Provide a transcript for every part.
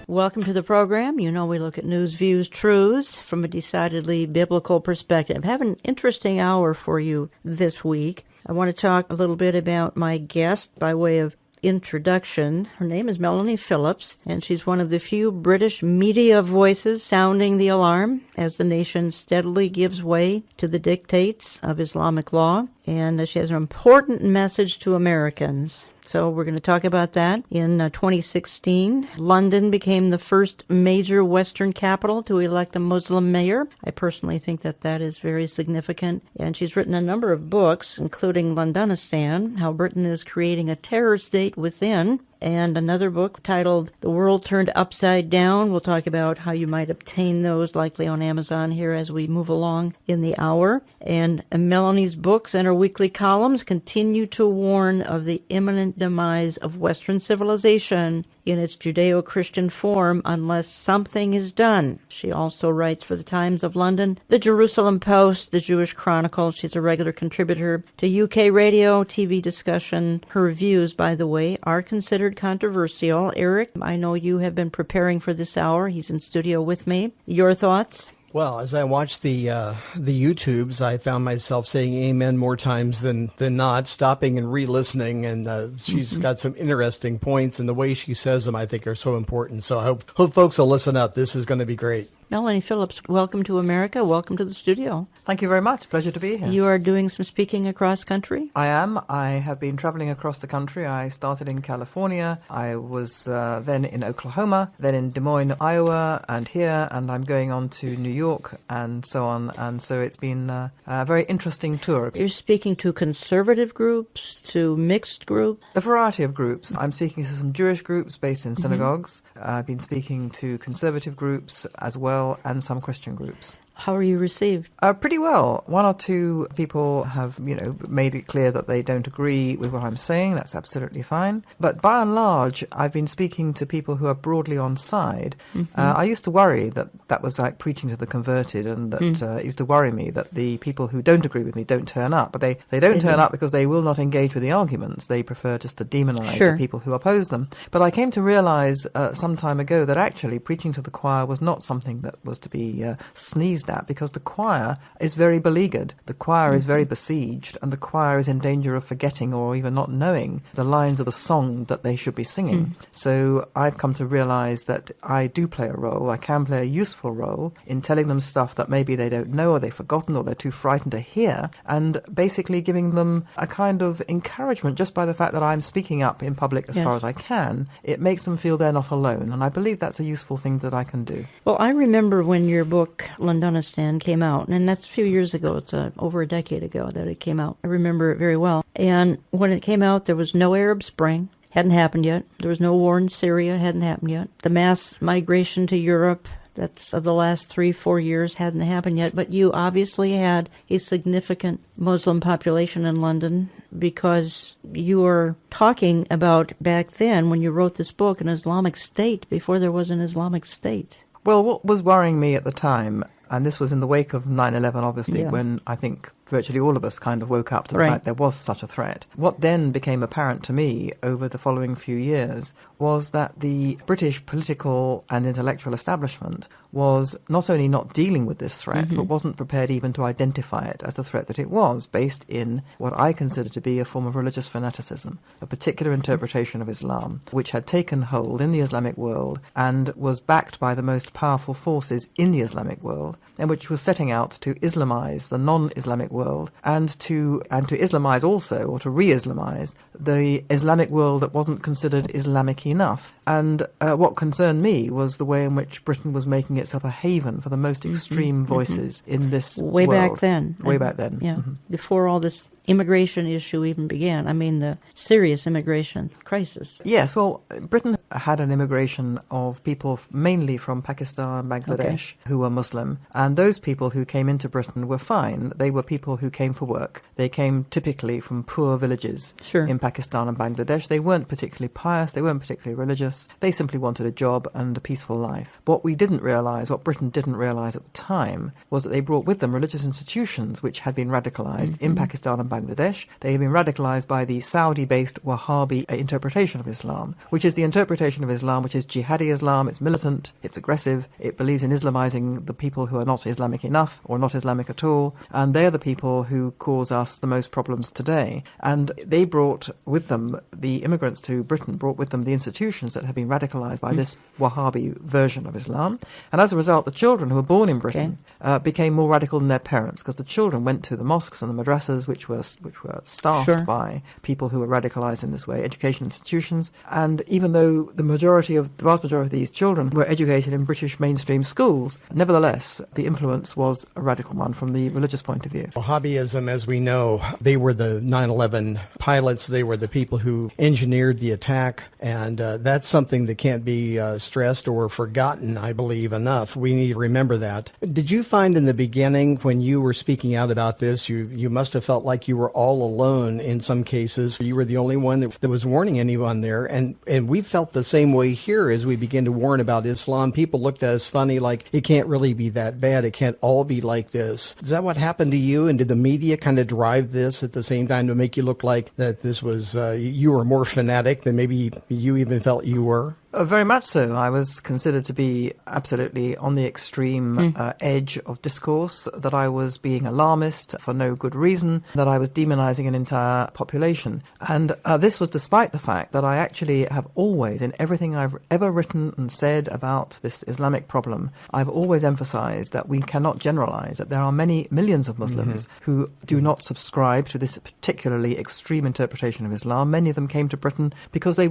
Welcome to the program. You know we look at news, views, truths from a decidedly biblical perspective. I have an interesting hour for you this week. I want to talk a little bit about my guest by way of introduction. Her name is Melanie Phillips, and she's one of the few British media voices sounding the alarm as the nation steadily gives way to the dictates of Islamic law. And she has an important message to Americans. So we're going to talk about that. In 2016, London became the first major Western capital to elect a Muslim mayor. I personally think that that is very significant. And she's written a number of books, including Londonistan, How Britain is Creating a Terror State Within, and another book titled The World Turned Upside Down. We'll talk about how you might obtain those, likely on Amazon here as we move along in the hour. And Melanie's books and her weekly columns continue to warn of the imminent demise of Western civilization in its Judeo-Christian form unless something is done. She also writes for the Times of London, the Jerusalem Post, the Jewish Chronicle. She's a regular contributor to UK radio, TV discussion. Her views, by the way, are considered controversial. Eric, I know you have been preparing for this hour. He's in studio with me. Your thoughts? Well, as I watched the YouTubes, I found myself saying amen more times than not, stopping and re-listening, and she's got some interesting points, and the way she says them, I think, are so important. So I hope folks will listen up. This is going to be great. Melanie Phillips, welcome to America. Welcome to the studio. Thank you very much. Pleasure to be here. You are doing some speaking across country? I am. I have been traveling across the country. I started in California. I was then in Oklahoma, then in Des Moines, Iowa, and here, and I'm going on to New York and so on. And so it's been a very interesting tour. You're speaking to conservative groups, to mixed groups? A variety of groups. I'm speaking to some Jewish groups based in synagogues. I've been speaking to conservative groups as well, and some Christian groups. How are you received? Pretty well. One or two people have, made it clear that they don't agree with what I'm saying. That's absolutely fine. But by and large, I've been speaking to people who are broadly on side. I used to worry that was like preaching to the converted, and that it used to worry me that the people who don't agree with me don't turn up. But they don't turn up because they will not engage with the arguments. They prefer just to demonize the people who oppose them. But I came to realize some time ago that actually preaching to the choir was not something that was to be sneezed at, because the choir is very beleaguered, the choir is very besieged, and the choir is in danger of forgetting or even not knowing the lines of the song that they should be singing. So I've come to realize that I do play a role. I can play a useful role in telling them stuff that maybe they don't know, or they've forgotten, or they're too frightened to hear, and basically giving them a kind of encouragement just by the fact that I'm speaking up in public as far as I can. It makes them feel they're not alone, and I believe that's a useful thing that I can do. Well, I remember when your book, Londonistan, came out, and that's a few years ago. It's over a decade ago that it came out. I remember it very well. And when it came out, there was no Arab Spring. Hadn't happened yet. There was no war in Syria. Hadn't happened yet. The mass migration to Europe, that's of the last 3-4 years, hadn't happened yet. But you obviously had a significant Muslim population in London, because you were talking about back then, when you wrote this book, an Islamic State before there was an Islamic State. Well, what was worrying me at the time, and this was in the wake of 9/11, obviously, when I think virtually all of us kind of woke up to the fact there was such a threat. What then became apparent to me over the following few years was that the British political and intellectual establishment was not only not dealing with this threat, but wasn't prepared even to identify it as the threat that it was, based in what I consider to be a form of religious fanaticism, a particular interpretation of Islam, which had taken hold in the Islamic world and was backed by the most powerful forces in the Islamic world, and which was setting out to Islamize the non-Islamic world and to Islamize also, or to re-Islamize, the Islamic world that wasn't considered Islamic enough. And what concerned me was the way in which Britain was making itself a haven for the most extreme voices in this Way world. back then. Way back then. Yeah, before all this immigration issue even began. I mean, the serious immigration crisis. Yes, well, Britain had an immigration of people mainly from Pakistan, Bangladesh, who were Muslim. And those people who came into Britain were fine. They were people who came for work. They came typically from poor villages in Pakistan and Bangladesh. They weren't particularly pious. They weren't particularly religious. They simply wanted a job and a peaceful life. What we didn't realize, what Britain didn't realize at the time, was that they brought with them religious institutions which had been radicalized in Pakistan and Bangladesh. They have been radicalized by the Saudi-based Wahhabi interpretation of Islam, which is the interpretation of Islam which is jihadi Islam. It's militant, it's aggressive, it believes in Islamizing the people who are not Islamic enough or not Islamic at all, and they're the people who cause us the most problems today. And they brought with them, the immigrants to Britain brought with them the institutions that have been radicalized by this Wahhabi version of Islam. And as a result, the children who were born in Britain became more radical than their parents, because the children went to the mosques and the madrasas, which were staffed by people who were radicalized in this way, education institutions. And even though the vast majority of these children were educated in British mainstream schools, nevertheless, the influence was a radical one from the religious point of view. Wahhabism, as we know, they were the 9/11 pilots. They were the people who engineered the attack, and that's something that can't be stressed or forgotten, I believe, enough. We need to remember that. Did you find in the beginning, when you were speaking out about this, you must have felt like you were all alone in some cases? You were the only one that was warning anyone there, and we felt the same way here as we began to warn about Islam. People looked at us funny, like, it can't really be that bad. It can't all be like this. Is that what happened to you? And did the media kind of drive this at the same time to make you look like that this was, you were more fanatic than maybe you even felt you were? Very much so. I was considered to be absolutely on the extreme edge of discourse, that I was being alarmist for no good reason, that I was demonizing an entire population. And this was despite the fact that I actually have always, in everything I've ever written and said about this Islamic problem, I've always emphasized that we cannot generalize, that there are many millions of Muslims who do not subscribe to this particularly extreme interpretation of Islam. Many of them came to Britain because they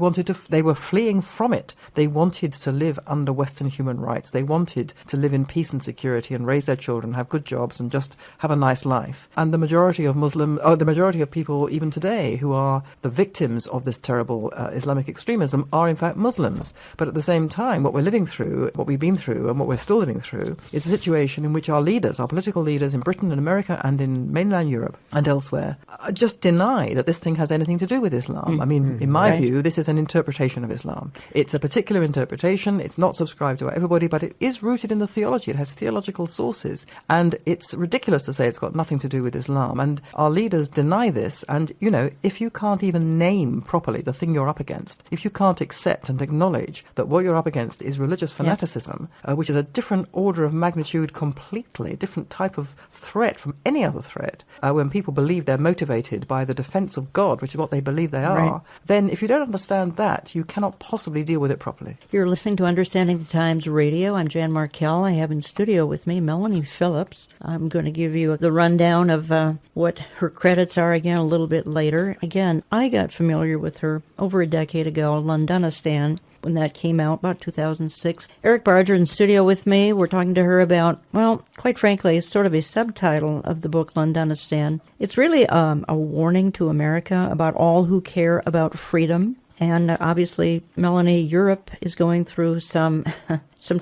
were fleeing from it. They wanted to live under Western human rights. They wanted to live in peace and security and raise their children, have good jobs, and just have a nice life. And the majority of people even today who are the victims of this terrible Islamic extremism are in fact Muslims. But at the same time, what we've been through, and what we're still living through, is a situation in which our political leaders in Britain and America and in mainland Europe and elsewhere, just deny that this thing has anything to do with Islam. I mean, in my view, this is an interpretation of Islam. It's a particular interpretation. It's not subscribed to by everybody, but it is rooted in the theology. It has theological sources. And it's ridiculous to say it's got nothing to do with Islam. And our leaders deny this. And, if you can't even name properly the thing you're up against, if you can't accept and acknowledge that what you're up against is religious fanaticism, which is a different order of magnitude completely, different type of threat from any other threat, when people believe they're motivated by the defense of God, which is what they believe they are, then if you don't understand that, you cannot possibly deal with it properly. You're listening to Understanding the Times Radio. I'm Jan Markell. I have in studio with me Melanie Phillips. I'm going to give you the rundown of what her credits are again a little bit later. Again, I got familiar with her over a decade ago, Londonistan, when that came out, about 2006. Eric Barger in studio with me. We're talking to her about, well, quite frankly, it's sort of a subtitle of the book, Londonistan. It's really a warning to America about all who care about freedom. And obviously, Melanie, Europe is going through some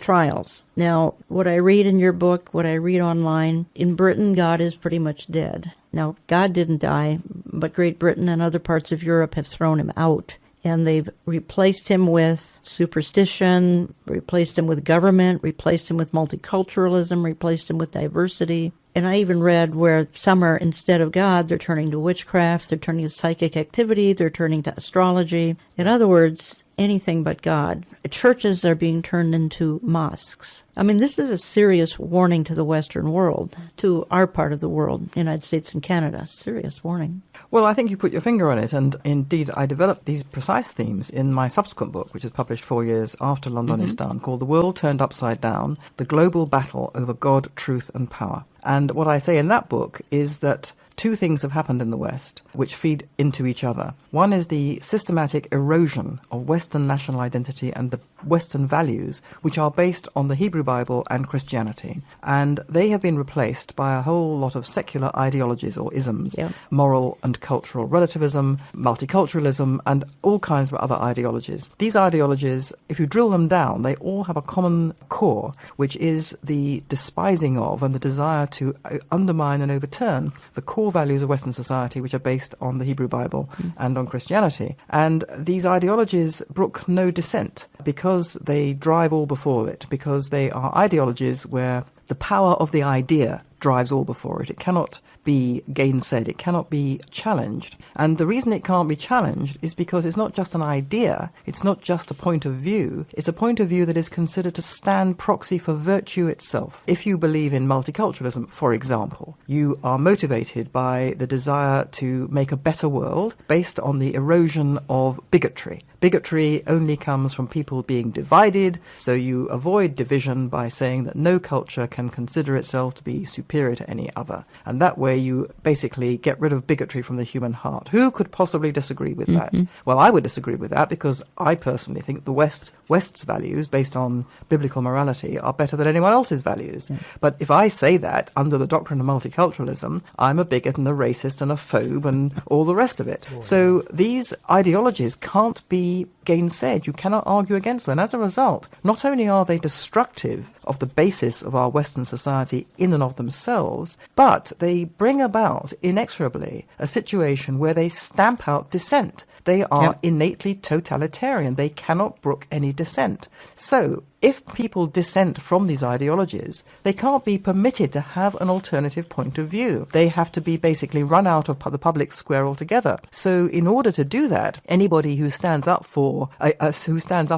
trials. Now, what I read in your book, what I read online, in Britain, God is pretty much dead. Now, God didn't die, but Great Britain and other parts of Europe have thrown him out. And they've replaced him with superstition, replaced him with government, replaced him with multiculturalism, replaced him with diversity. And I even read where some are, instead of God, they're turning to witchcraft, they're turning to psychic activity, they're turning to astrology. In other words, anything but God. Churches are being turned into mosques. I mean, this is a serious warning to the Western world, to our part of the world, United States and Canada. Serious warning. Well, I think you put your finger on it, and indeed I developed these precise themes in my subsequent book, which is published 4 years after Londonistan, called The World Turned Upside Down, The Global Battle Over God, Truth and Power. And what I say in that book is that two things have happened in the West which feed into each other. One is the systematic erosion of Western national identity and the Western values, which are based on the Hebrew Bible and Christianity. And they have been replaced by a whole lot of secular ideologies or isms, moral and cultural relativism, multiculturalism, and all kinds of other ideologies. These ideologies, if you drill them down, they all have a common core, which is the despising of and the desire to undermine and overturn the core values of Western society, which are based on the Hebrew Bible and on Christianity. And these ideologies brook no dissent because they drive all before it, because they are ideologies where the power of the idea drives all before it. It cannot be gainsaid. It cannot be challenged. And the reason it can't be challenged is because it's not just an idea. It's not just a point of view. It's a point of view that is considered to stand proxy for virtue itself. If you believe in multiculturalism, for example, you are motivated by the desire to make a better world based on the erosion of bigotry. Bigotry only comes from people being divided, so you avoid division by saying that no culture can consider itself to be superior to any other. And that way you basically get rid of bigotry from the human heart. Who could possibly disagree with that? Well, I would disagree with that because I personally think the West's values, based on biblical morality, are better than anyone else's values. But if I say that under the doctrine of multiculturalism, I'm a bigot and a racist and a phobe and all the rest of it. So these ideologies can't be gainsaid. You cannot argue against them. And as a result, not only are they destructive of the basis of our Western society in and of themselves, but they bring about inexorably a situation where they stamp out dissent. They are innately totalitarian. They cannot brook any dissent. So if people dissent from these ideologies, they can't be permitted to have an alternative point of view. They have to be basically run out of the public square altogether. So in order to do that, anybody who stands up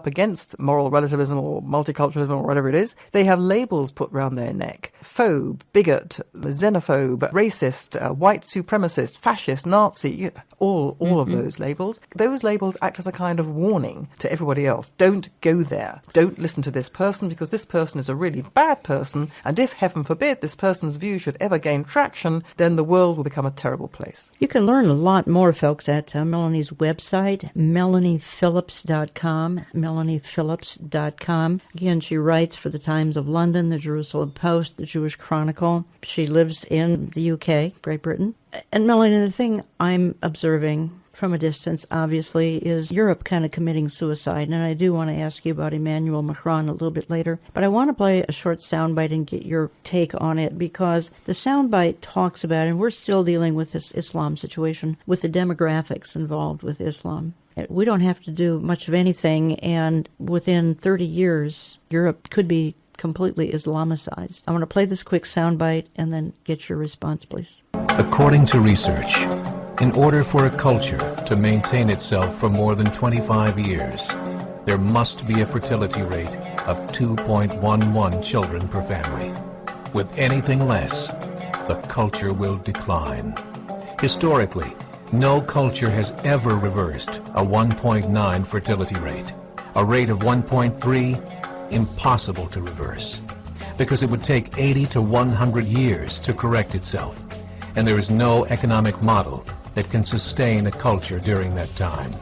against moral relativism or multiculturalism or whatever it is, they have labels put round their neck. Phobe, bigot, xenophobe, racist, white supremacist, fascist, Nazi, all of those labels. Those labels act as a kind of warning to everybody else. Don't go there. Don't listen to this person because this person is a really bad person, and if, heaven forbid, this person's view should ever gain traction, then the world will become a terrible place. You can learn a lot more, folks, at Melanie's website, MelaniePhillips.com, MelaniePhillips.com. Again, she writes for the Times of London, the Jerusalem Post, the Jewish Chronicle. She lives in the UK, Great Britain. And Melanie, the thing I'm observing from a distance, obviously, is Europe kind of committing suicide. And I do want to ask you about Emmanuel Macron a little bit later. But I want to play a short soundbite and get your take on it, because the soundbite talks about, and we're still dealing with this Islam situation, with the demographics involved with Islam. We don't have to do much of anything, and within 30 years, Europe could be completely Islamicized. I want to play this quick soundbite and then get your response, please. According to research, in order for a culture to maintain itself for more than 25 years, there must be a fertility rate of 2.11 children per family. With anything less, the culture will decline. Historically, no culture has ever reversed a 1.9 fertility rate. A rate of 1.3, impossible to reverse, because it would take 80 to 100 years to correct itself, and there is no economic model that can sustain a culture during that time.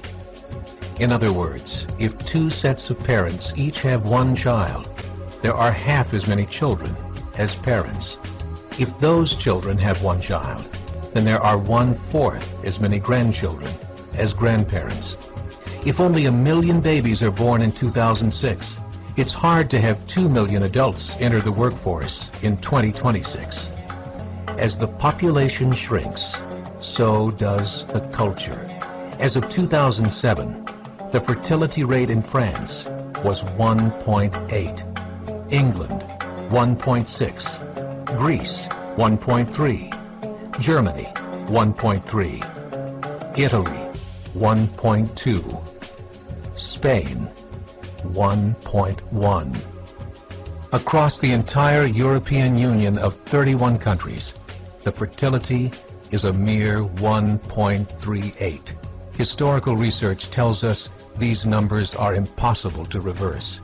In other words, if two sets of parents each have one child, there are half as many children as parents. If those children have one child, then there are 1/4 as many grandchildren as grandparents. If only 1 million babies are born in 2006, it's hard to have 2 million adults enter the workforce in 2026. As the population shrinks, so does the culture. As of 2007, the fertility rate in France was 1.8, England 1.6, Greece 1.3, Germany 1.3, Italy 1.2, Spain 1.1. Across the entire European Union of 31 countries, the fertility is a mere 1.38. Historical research tells us these numbers are impossible to reverse.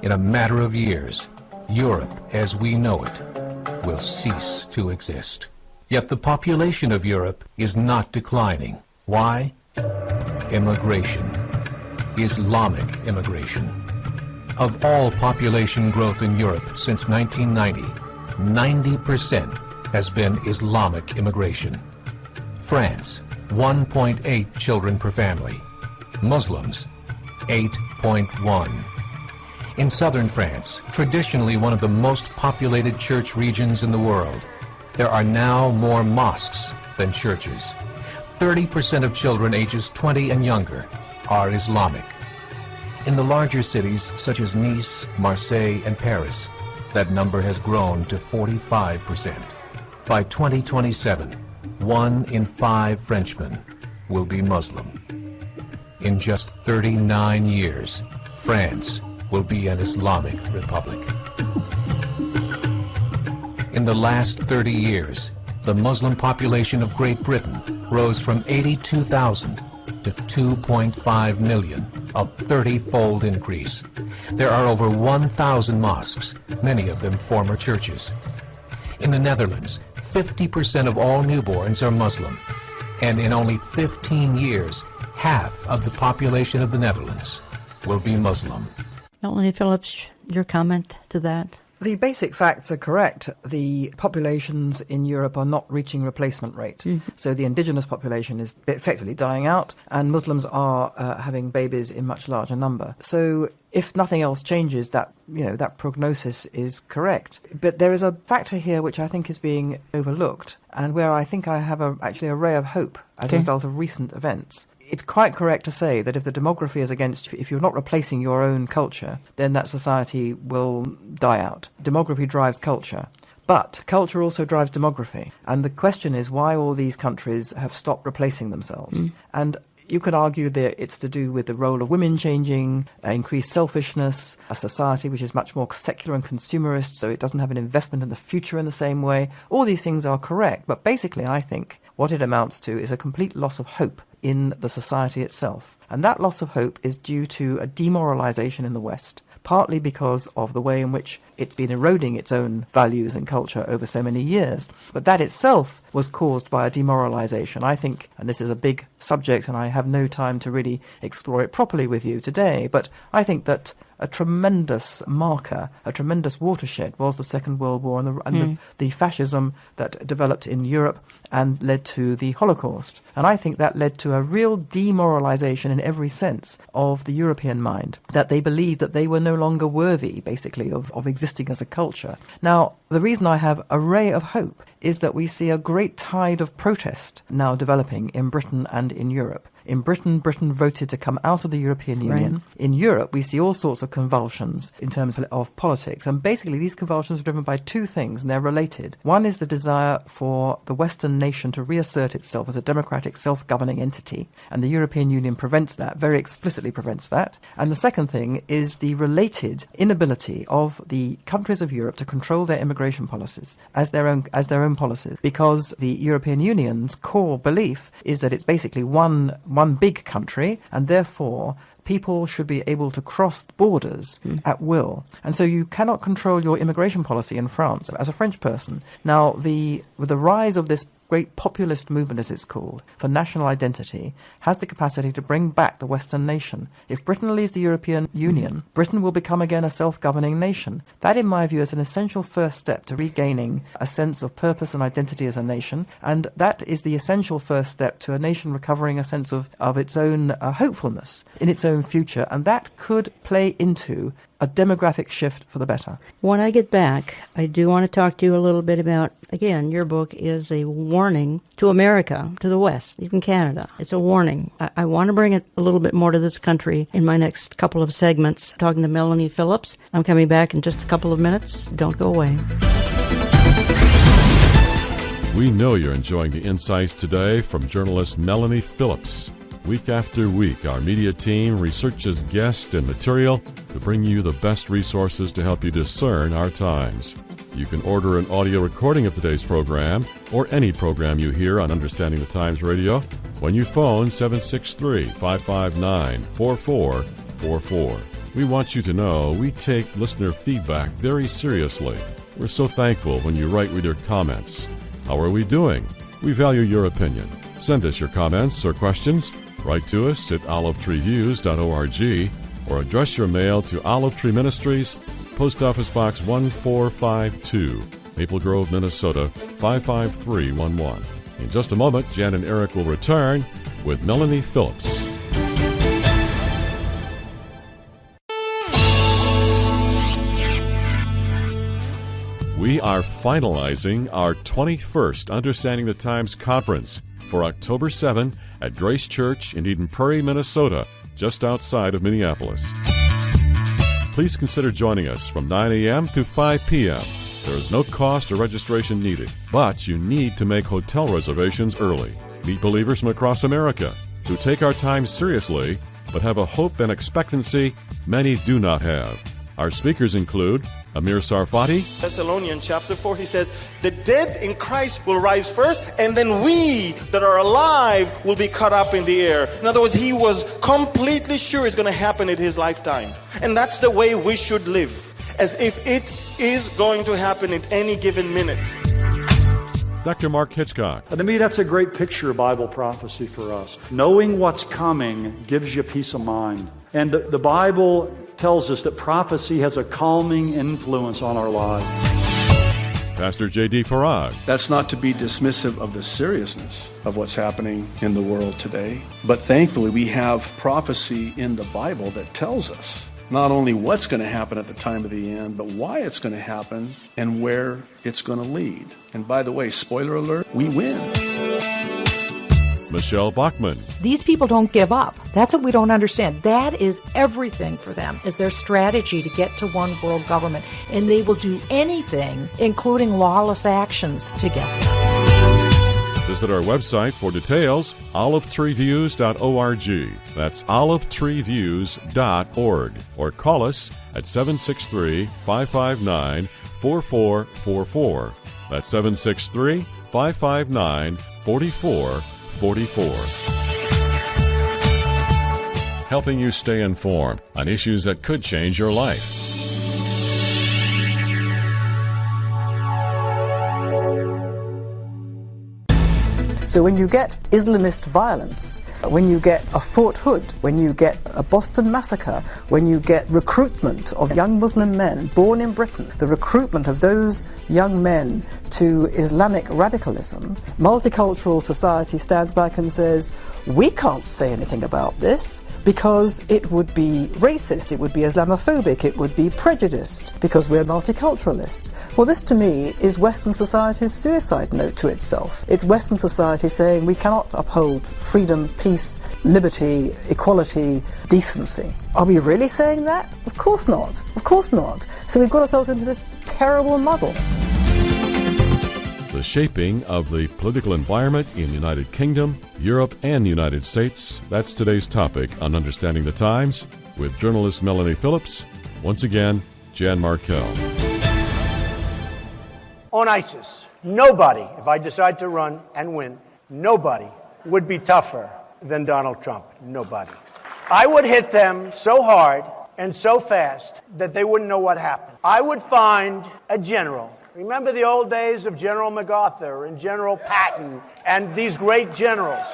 In a matter of years, Europe as we know it will cease to exist. Yet the population of Europe is not declining. Why? Immigration. Islamic immigration. Of all population growth in Europe since 1990, 90% has been Islamic immigration. France, 1.8 children per family. Muslims, 8.1. In southern France, traditionally one of the most populated church regions in the world, there are now more mosques than churches. 30% of children ages 20 and younger are Islamic. In the larger cities such as Nice, Marseille, and Paris, that number has grown to 45%. By 2027, 1 in 5 Frenchmen will be Muslim. In just 39 years, France will be an Islamic republic. In the last 30 years, the Muslim population of Great Britain rose from 82,000 to 2.5 million, a 30-fold increase. There are over 1,000 mosques, many of them former churches. In the Netherlands, 50% of all newborns are Muslim, and in only 15 years, half of the population of the Netherlands will be Muslim. Melanie Phillips, your comment to that? The basic facts are correct. The populations in Europe are not reaching replacement rate. Mm-hmm. So the indigenous population is effectively dying out, and Muslims are having babies in much larger number. So if nothing else changes, that prognosis is correct. But there is a factor here which I think is being overlooked, and where I think I have actually a ray of hope as a result of recent events. It's quite correct to say that if the demography is against you, if you're not replacing your own culture, then that society will die out. Demography drives culture. But culture also drives demography. And the question is why all these countries have stopped replacing themselves. And you could argue that it's to do with the role of women changing, increased selfishness, a society which is much more secular and consumerist, so it doesn't have an investment in the future in the same way. All these things are correct. But basically, I think what it amounts to is a complete loss of hope in the society itself. And that loss of hope is due to a demoralization in the West, partly because of the way in which it's been eroding its own values and culture over so many years. But that itself was caused by a demoralization. I think, and this is a big subject and I have no time to really explore it properly with you today, but I think that a tremendous marker, a tremendous watershed was the Second World War and the fascism that developed in Europe and led to the Holocaust. And I think that led to a real demoralization in every sense of the European mind, that they believed that they were no longer worthy, basically, of existing as a culture. Now, the reason I have a ray of hope is that we see a great tide of protest now developing in Britain and in Europe. In Britain voted to come out of the European Union. Right. In Europe, we see all sorts of convulsions in terms of politics. And basically, these convulsions are driven by two things, and they're related. One is the desire for the Western nation to reassert itself as a democratic, self-governing entity. And the European Union prevents that, very explicitly prevents that. And the second thing is the related inability of the countries of Europe to control their immigration policies as their own policies. Because the European Union's core belief is that it's basically one big country, and therefore people should be able to cross borders at will. And so you cannot control your immigration policy in France as a French person. Now, with the rise of this great populist movement, as it's called, for national identity, has the capacity to bring back the Western nation. If Britain leaves the European Union, Britain will become again a self-governing nation. That, in my view, is an essential first step to regaining a sense of purpose and identity as a nation, and that is the essential first step to a nation recovering a sense of its own hopefulness in its own future, and that could play into a demographic shift for the better. When I get back, I do want to talk to you a little bit about, again, your book is a warning to America, to the West, even Canada. It's a warning. I want to bring it a little bit more to this country in my next couple of segments, talking to Melanie Phillips. I'm coming back in just a couple of minutes. Don't go away. We know you're enjoying the insights today from journalist Melanie Phillips. Week after week, our media team researches guests and material to bring you the best resources to help you discern our times. You can order an audio recording of today's program or any program you hear on Understanding the Times Radio when you phone 763-559-4444. We want you to know we take listener feedback very seriously. We're so thankful when you write with your comments. How are we doing? We value your opinion. Send us your comments or questions. Write to us at olivetreeviews.org or address your mail to Olive Tree Ministries, Post Office Box 1452, Maple Grove, Minnesota 55311. In just a moment, Jan and Eric will return with Melanie Phillips. We are finalizing our 21st Understanding the Times Conference for October 7 at Grace Church in Eden Prairie, Minnesota, just outside of Minneapolis. Please consider joining us from 9 a.m. to 5 p.m. There is no cost or registration needed, but you need to make hotel reservations early. Meet believers from across America who take our time seriously but have a hope and expectancy many do not have. Our speakers include Amir Sarfati. Thessalonians chapter 4, he says, the dead in Christ will rise first, and then we that are alive will be caught up in the air. In other words, he was completely sure it's going to happen in his lifetime. And that's the way we should live, as if it is going to happen at any given minute. Dr. Mark Hitchcock. To me, that's a great picture of Bible prophecy for us. Knowing what's coming gives you peace of mind. And the Bible tells us that prophecy has a calming influence on our lives. Pastor J.D. Farag. That's not to be dismissive of the seriousness of what's happening in the world today, but thankfully we have prophecy in the Bible that tells us not only what's going to happen at the time of the end, but why it's going to happen and where it's going to lead. And by the way, spoiler alert, we win. Michelle Bachman. These people don't give up. That's what we don't understand. That is everything for them, is their strategy to get to one world government. And they will do anything, including lawless actions, to get there. Visit our website for details, olivetreeviews.org. That's olivetreeviews.org. Or call us at 763-559-4444. That's 763-559-4444. Helping you stay informed on issues that could change your life. So when you get Islamist violence, when you get a Fort Hood, when you get a Boston massacre, when you get recruitment of young Muslim men born in Britain, the recruitment of those young men to Islamic radicalism, multicultural society stands back and says, we can't say anything about this because it would be racist, it would be Islamophobic, it would be prejudiced because we're multiculturalists. Well, this to me is Western society's suicide note to itself. It's Western society saying we cannot uphold freedom, peace, liberty, equality, decency. Are we really saying that? Of course not. Of course not. So we've got ourselves into this terrible muddle. The shaping of the political environment in the United Kingdom, Europe, and the United States. That's today's topic on Understanding the Times with journalist Melanie Phillips. Once again, Jan Markell. On ISIS, nobody, if I decide to run and win, nobody would be tougher than Donald Trump. Nobody. I would hit them so hard and so fast that they wouldn't know what happened. I would find a general. Remember the old days of General MacArthur and General Patton and these great generals.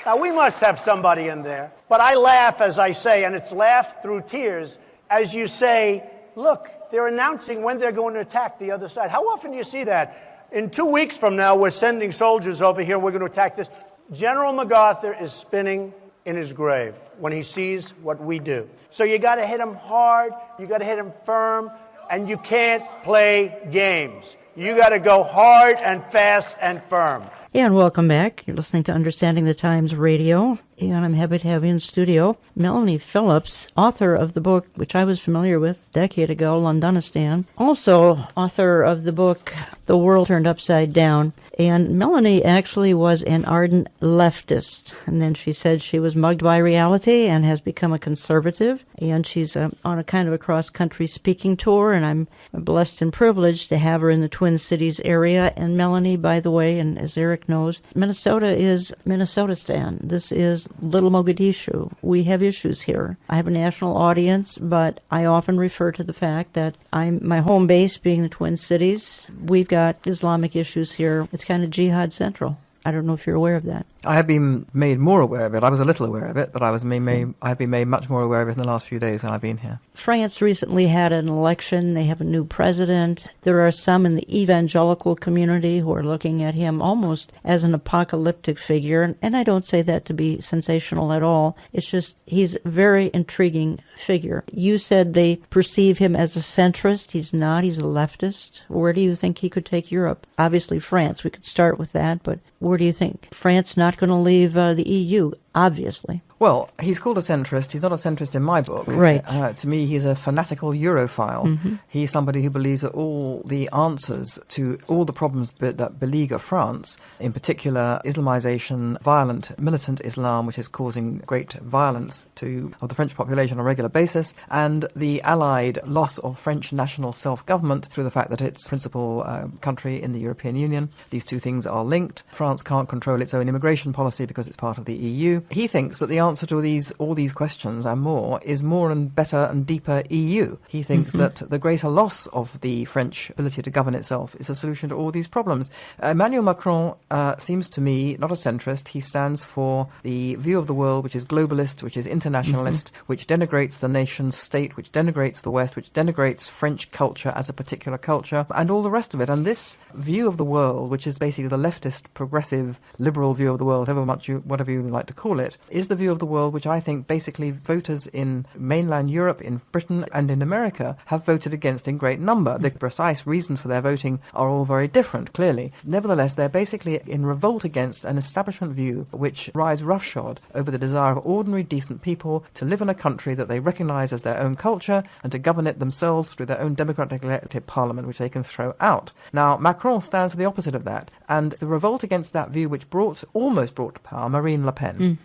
Now, we must have somebody in there. But I laugh as I say, and it's laugh through tears, as you say, look, they're announcing when they're going to attack the other side. How often do you see that? In 2 weeks from now, we're sending soldiers over here, we're going to attack this. General MacArthur is spinning in his grave when he sees what we do. So you got to hit him hard, you got to hit him firm, and you can't play games. You got to go hard and fast and firm. And welcome back. You're listening to Understanding the Times Radio, and I'm happy to have you in studio Melanie Phillips, author of the book, which I was familiar with a decade ago, Londonistan, also author of the book, The World Turned Upside Down. And Melanie actually was an ardent leftist, and then she said she was mugged by reality and has become a conservative, and she's on a kind of a cross-country speaking tour, and I'm blessed and privileged to have her in the Twin Cities area. And Melanie, by the way, and as Eric knows, Minnesota is Minnesotistan. This is Little Mogadishu. We have issues here. I have a national audience, but I often refer to the fact that my home base being the Twin Cities. We've got Islamic issues here. It's kind of jihad central. I don't know if you're aware of that. I have been made more aware of it. I was a little aware of it, but I have been made much more aware of it in the last few days when I've been here. France recently had an election. They have a new president. There are some in the evangelical community who are looking at him almost as an apocalyptic figure. And I don't say that to be sensational at all. It's just he's a very intriguing figure. You said they perceive him as a centrist. He's not. He's a leftist. Where do you think he could take Europe? Obviously France. We could start with that, but where do you think? France not going to leave the EU, obviously. Well, he's called a centrist. He's not a centrist in my book. Right. To me, he's a fanatical Europhile. He's somebody who believes that all the answers to all the problems that beleaguer France, in particular Islamization, violent militant Islam, which is causing great violence of the French population on a regular basis, and the allied loss of French national self-government through the fact that it's principal country in the European Union. These two things are linked. France can't control its own immigration policy because it's part of the EU. He thinks that the answer to all these questions and more is more and better and deeper EU. He thinks that the greater loss of the French ability to govern itself is a solution to all these problems. Emmanuel Macron seems to me not a centrist. He stands for the view of the world which is globalist, which is internationalist, which denigrates the nation state, which denigrates the West, which denigrates French culture as a particular culture, and all the rest of it. And this view of the world, which is basically the leftist, progressive, liberal view of the world, whatever you like to call it, is the view of the world which I think basically voters in mainland Europe, in Britain and in America have voted against in great number. The precise reasons for their voting are all very different, clearly. Nevertheless, they're basically in revolt against an establishment view which rides roughshod over the desire of ordinary, decent people to live in a country that they recognise as their own culture and to govern it themselves through their own democratically elected parliament, which they can throw out. Now, Macron stands for the opposite of that, and the revolt against that view which almost brought to power Marine Le Pen.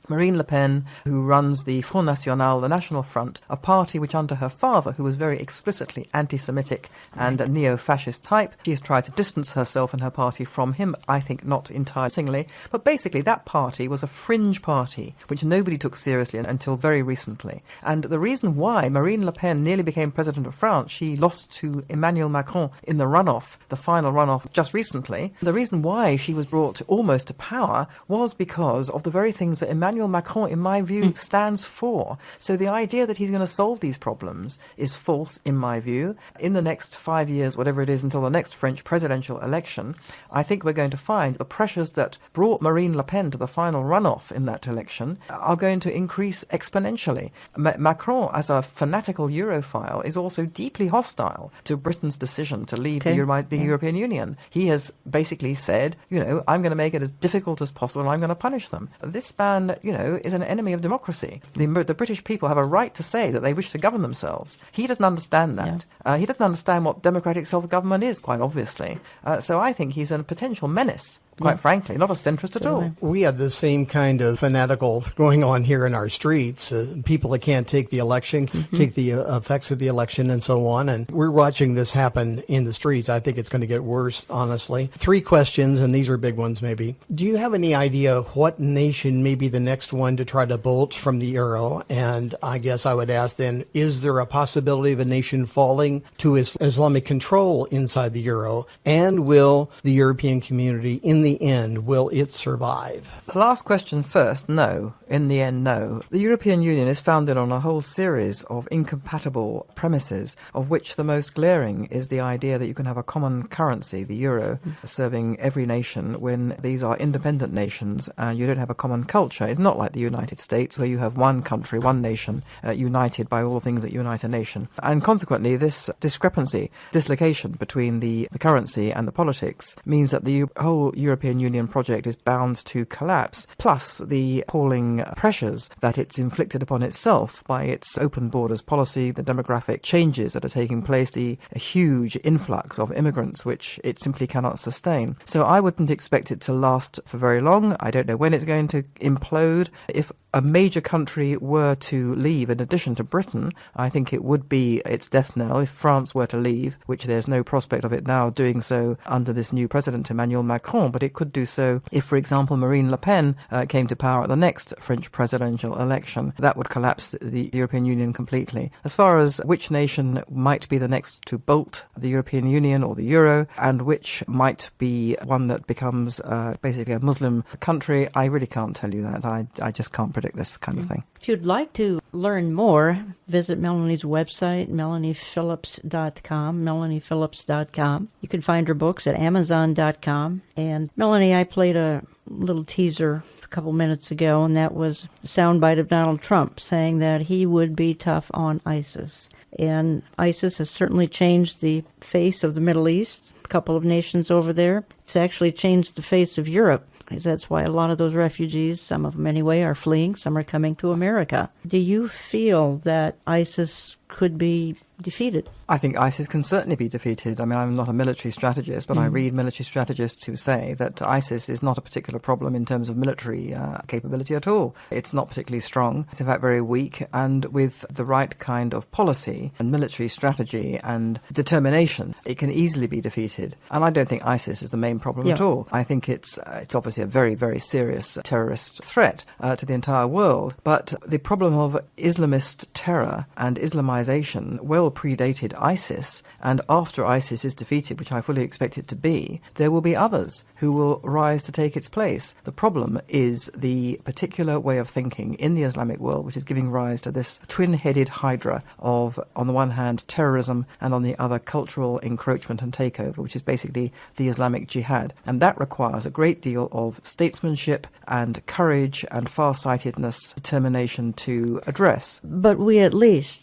Marine Le Pen, who runs the Front National, the National Front, a party which under her father, who was very explicitly anti-Semitic and a neo-fascist type, she has tried to distance herself and her party from him, I think not entirely, but basically that party was a fringe party which nobody took seriously until very recently. And the reason why Marine Le Pen nearly became president of France, she lost to Emmanuel Macron in the runoff, the final runoff just recently, the reason why she was brought almost to power was because of the very things that Emmanuel Macron, in my view, stands for. So the idea that he's going to solve these problems is false, in my view. In the next 5 years, whatever it is, until the next French presidential election, I think we're going to find the pressures that brought Marine Le Pen to the final runoff in that election are going to increase exponentially. Macron, as a fanatical Europhile, is also deeply hostile to Britain's decision to leave the European Union. He has basically said, I'm going to make it as difficult as possible and I'm going to punish them. This man, is an enemy of democracy. The British people have a right to say that they wish to govern themselves. He doesn't understand that. He doesn't understand what democratic self-government is, quite obviously. So I think he's a potential menace. Quite frankly, not a centrist at all. We have the same kind of fanatical going on here in our streets. People that can't take the election, take the effects of the election and so on. And we're watching this happen in the streets. I think it's going to get worse, honestly. 3 questions, and these are big ones maybe. Do you have any idea what nation may be the next one to try to bolt from the euro? And I guess I would ask then, is there a possibility of a nation falling to Islamic control inside the euro? And will the European community in the end, will it survive? The last question first, no. In the end, no. The European Union is founded on a whole series of incompatible premises, of which the most glaring is the idea that you can have a common currency, the euro, serving every nation when these are independent nations and you don't have a common culture. It's not like the United States where you have one country, one nation, united by all the things that unite a nation. And consequently, this dislocation between the currency and the politics means that the whole European Union project is bound to collapse, plus the appalling pressures that it's inflicted upon itself by its open borders policy, the demographic changes that are taking place, the huge influx of immigrants which it simply cannot sustain. So I wouldn't expect it to last for very long. I don't know when it's going to implode. If a major country were to leave, in addition to Britain, I think it would be its death knell if France were to leave, which there's no prospect of it now doing so under this new president, Emmanuel Macron, but it could do so if, for example, Marine Le Pen came to power at the next French presidential election. That would collapse the European Union completely. As far as which nation might be the next to bolt the European Union or the euro, and which might be one that becomes basically a Muslim country, I really can't tell you that. I just can't predict this kind of thing. If you'd like to learn more, visit Melanie's website, melaniephillips.com. You can find her books at amazon.com. And Melanie, I played a little teaser a couple minutes ago, and that was a soundbite of Donald Trump saying that he would be tough on ISIS. And ISIS has certainly changed the face of the Middle East, a couple of nations over there. It's actually changed the face of Europe, because that's why a lot of those refugees, some of them anyway, are fleeing, some are coming to America. Do you feel that ISIS could be defeated? I think ISIS can certainly be defeated. I mean, I'm not a military strategist, but I read military strategists who say that ISIS is not a particular problem in terms of military capability at all. It's not particularly strong. It's in fact very weak, and with the right kind of policy and military strategy and determination, it can easily be defeated. And I don't think ISIS is the main problem at all. I think it's obviously a very, very serious terrorist threat to the entire world. But the problem of Islamist terror and Islamization well predated ISIS, and after ISIS is defeated, which I fully expect it to be, there will be others who will rise to take its place. The problem is the particular way of thinking in the Islamic world, which is giving rise to this twin-headed hydra of, on the one hand, terrorism, and on the other, cultural encroachment and takeover, which is basically the Islamic jihad. And that requires a great deal of statesmanship and courage and far-sightedness, determination to address. But we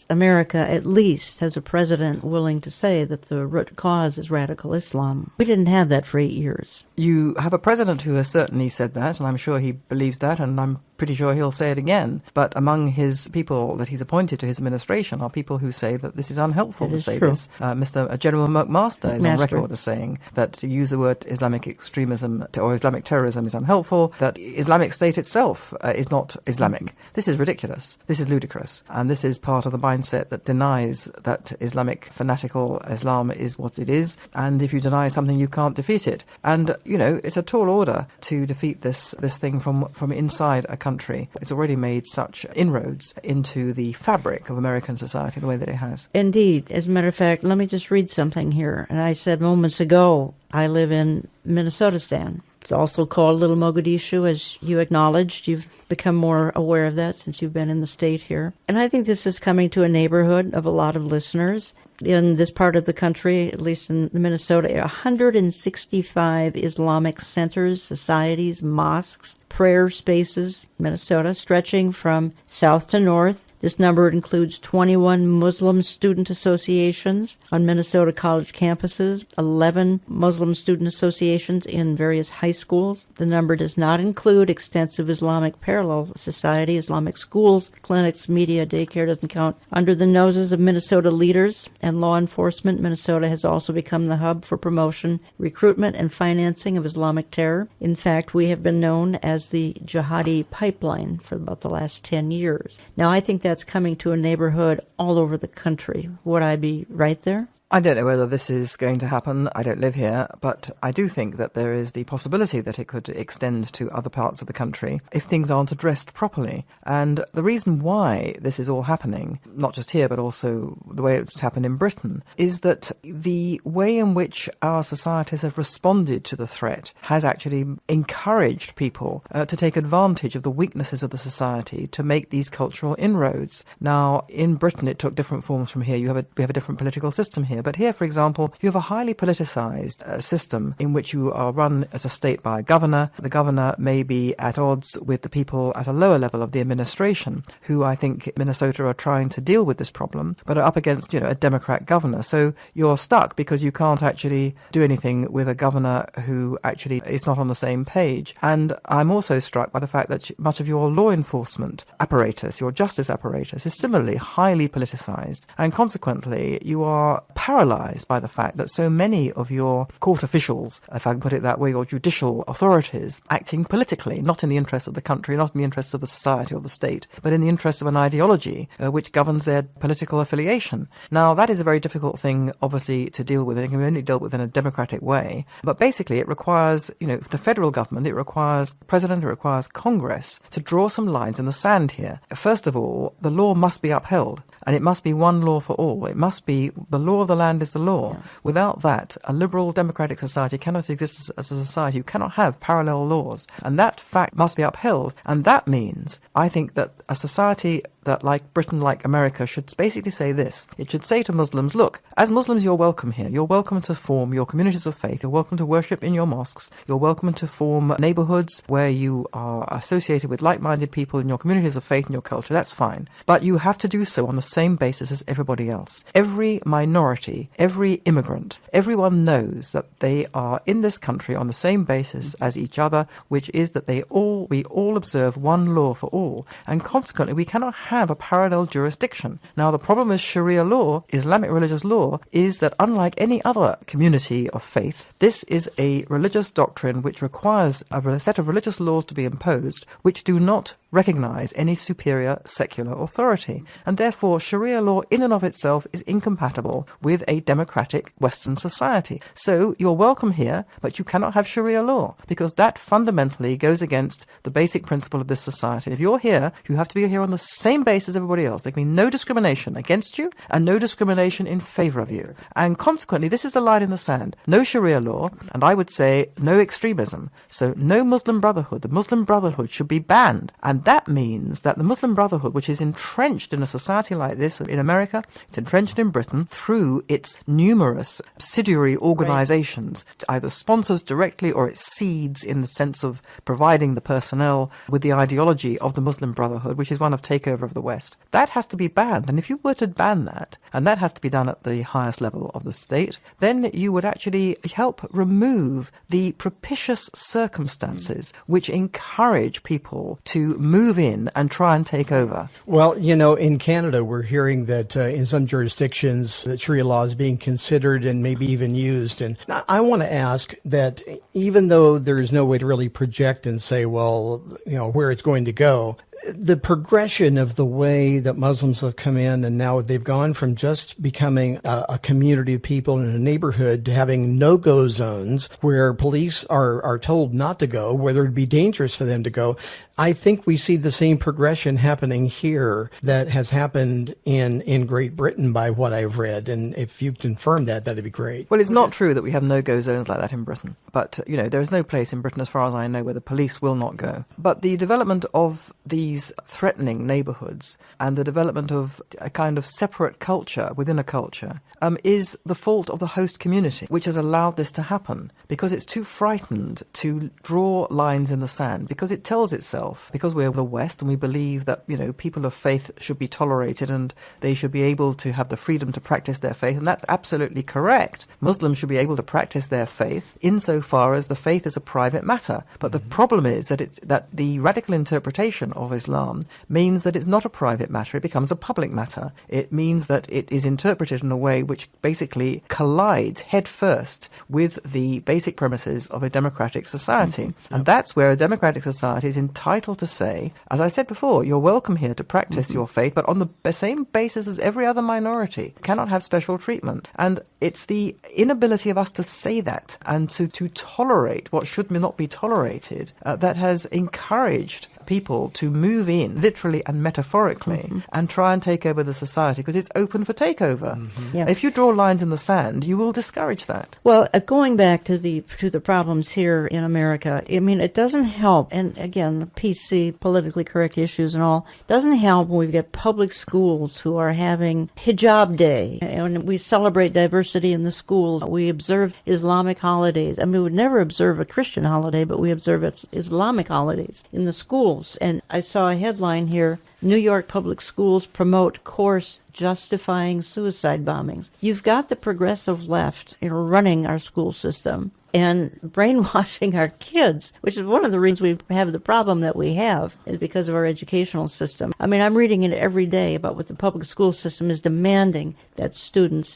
America at least has a president willing to say that the root cause is radical Islam. We didn't have that for 8 years. You have a president who has certainly said that, and I'm sure he believes that, and I'm pretty sure he'll say it again. But among his people that he's appointed to his administration are people who say that this is unhelpful to say this. Mr. General McMaster is on record as saying that to use the word Islamic extremism or Islamic terrorism is unhelpful, that Islamic State itself is not Islamic. This is ridiculous. This is ludicrous. And this is part of the mindset that denies that Islamic fanatical Islam is what it is. And if you deny something, you can't defeat it. And, you know, it's a tall order to defeat this thing from inside a country. It's already made such inroads into the fabric of American society the way that it has. Indeed. As a matter of fact, let me just read something here. And I said moments ago, I live in Minnesotistan. It's also called Little Mogadishu, as you acknowledged. You've become more aware of that since you've been in the state here. And I think this is coming to a neighborhood of a lot of listeners. In this part of the country, at least in Minnesota, 165 Islamic centers, societies, mosques, prayer spaces, Minnesota, stretching from south to north. This number includes 21 Muslim student associations on Minnesota college campuses, 11 Muslim student associations in various high schools. The number does not include extensive Islamic parallel society, Islamic schools, clinics, media, daycare doesn't count. Under the noses of Minnesota leaders and law enforcement, Minnesota has also become the hub for promotion, recruitment, and financing of Islamic terror. In fact, we have been known as the jihadi pipeline for about the last 10 years. Now, I think that's coming to a neighborhood all over the country. Would I be right there? I don't know whether this is going to happen. I don't live here, but I do think that there is the possibility that it could extend to other parts of the country if things aren't addressed properly. And the reason why this is all happening, not just here, but also the way it's happened in Britain, is that the way in which our societies have responded to the threat has actually encouraged people to take advantage of the weaknesses of the society to make these cultural inroads. Now, in Britain, it took different forms from here. We have a different political system here. But here, for example, you have a highly politicized system in which you are run as a state by a governor. The governor may be at odds with the people at a lower level of the administration, who I think Minnesota are trying to deal with this problem, but are up against, a Democrat governor. So you're stuck because you can't actually do anything with a governor who actually is not on the same page. And I'm also struck by the fact that much of your law enforcement apparatus, your justice apparatus, is similarly highly politicized. And consequently, you are paralyzed by the fact that so many of your court officials, if I can put it that way, or judicial authorities, acting politically, not in the interest of the country, not in the interest of the society or the state, but in the interest of an ideology which governs their political affiliation. Now, that is a very difficult thing, obviously, to deal with. It can be only dealt with in a democratic way. But basically, it requires, the federal government, it requires the president, it requires Congress to draw some lines in the sand here. First of all, the law must be upheld. And it must be one law for all. It must be the law of the land is the law. Yeah. Without that, a liberal democratic society cannot exist as a society. You cannot have parallel laws. And that fact must be upheld. And that means, I think, that a society that, like Britain, like America, should basically say this. It should say to Muslims, look, as Muslims, you're welcome here. You're welcome to form your communities of faith. You're welcome to worship in your mosques. You're welcome to form neighborhoods where you are associated with like-minded people in your communities of faith and your culture. That's fine. But you have to do so on the same basis as everybody else. Every minority, every immigrant, everyone knows that they are in this country on the same basis as each other, which is that we all observe one law for all. And consequently, we cannot have a parallel jurisdiction. Now, the problem with Sharia law, Islamic religious law, is that unlike any other community of faith, this is a religious doctrine which requires a set of religious laws to be imposed which do not recognize any superior secular authority. And therefore, Sharia law in and of itself is incompatible with a democratic Western society. So you're welcome here, but you cannot have Sharia law, because that fundamentally goes against the basic principle of this society. If you're here, you have to be here on the same basis as everybody else. There can be no discrimination against you and no discrimination in favor of you. And consequently, this is the line in the sand. No Sharia law, and I would say no extremism. So no Muslim Brotherhood. The Muslim Brotherhood should be banned. And that means that the Muslim Brotherhood, which is entrenched in a society like this in America, it's entrenched in Britain through its numerous subsidiary organizations. It either sponsors directly or it seeds in the sense of providing the personnel with the ideology of the Muslim Brotherhood, which is one of takeover of the West. That has to be banned. And if you were to ban that, and that has to be done at the highest level of the state, then you would actually help remove the propitious circumstances which encourage people to move in and try and take over. Well, you know, in Canada, we're hearing that in some jurisdictions that Sharia law is being considered and maybe even used. And I want to ask that even though there's no way to really project and say, well, you know, where it's going to go, the progression of the way that Muslims have come in, and now they've gone from just becoming a community of people in a neighborhood to having no-go zones where police are told not to go, whether it'd be dangerous for them to go. I think we see the same progression happening here that has happened in Great Britain by what I've read. And if you confirm that, that'd be great. Well, it's not true that we have no-go zones like that in Britain. But, you know, there is no place in Britain, as far as I know, where the police will not go. But the development of these threatening neighborhoods and the development of a kind of separate culture within a culture is the fault of the host community, which has allowed this to happen, because it's too frightened to draw lines in the sand, because it tells itself, because we're the West and we believe that, you know, people of faith should be tolerated and they should be able to have the freedom to practice their faith, and that's absolutely correct. Muslims should be able to practice their faith insofar as the faith is a private matter. But the problem is that the radical interpretation of Islam means that it's not a private matter, it becomes a public matter. It means that it is interpreted in a way which basically collides headfirst with the basic premises of a democratic society. And that's where a democratic society is entitled to say, as I said before, you're welcome here to practice your faith, but on the same basis as every other minority. You cannot have special treatment. And it's the inability of us to say that and to tolerate what should not be tolerated that has encouraged people to move in, literally and metaphorically, and try and take over the society, because it's open for takeover. Yeah. If you draw lines in the sand, you will discourage that. Well, going back to the problems here in America, I mean, it doesn't help, and again, the PC, politically correct issues and all, doesn't help when we've got public schools who are having hijab day, and we celebrate diversity in the schools. We observe Islamic holidays. I mean, we would never observe a Christian holiday, but we observe Islamic holidays in the schools. And I saw a headline here, New York public schools promote course justifying suicide bombings. You've got the progressive left, you know, running our school system and brainwashing our kids, which is one of the reasons we have the problem that we have, is because of our educational system. I mean, I'm reading it every day about what the public school system is demanding that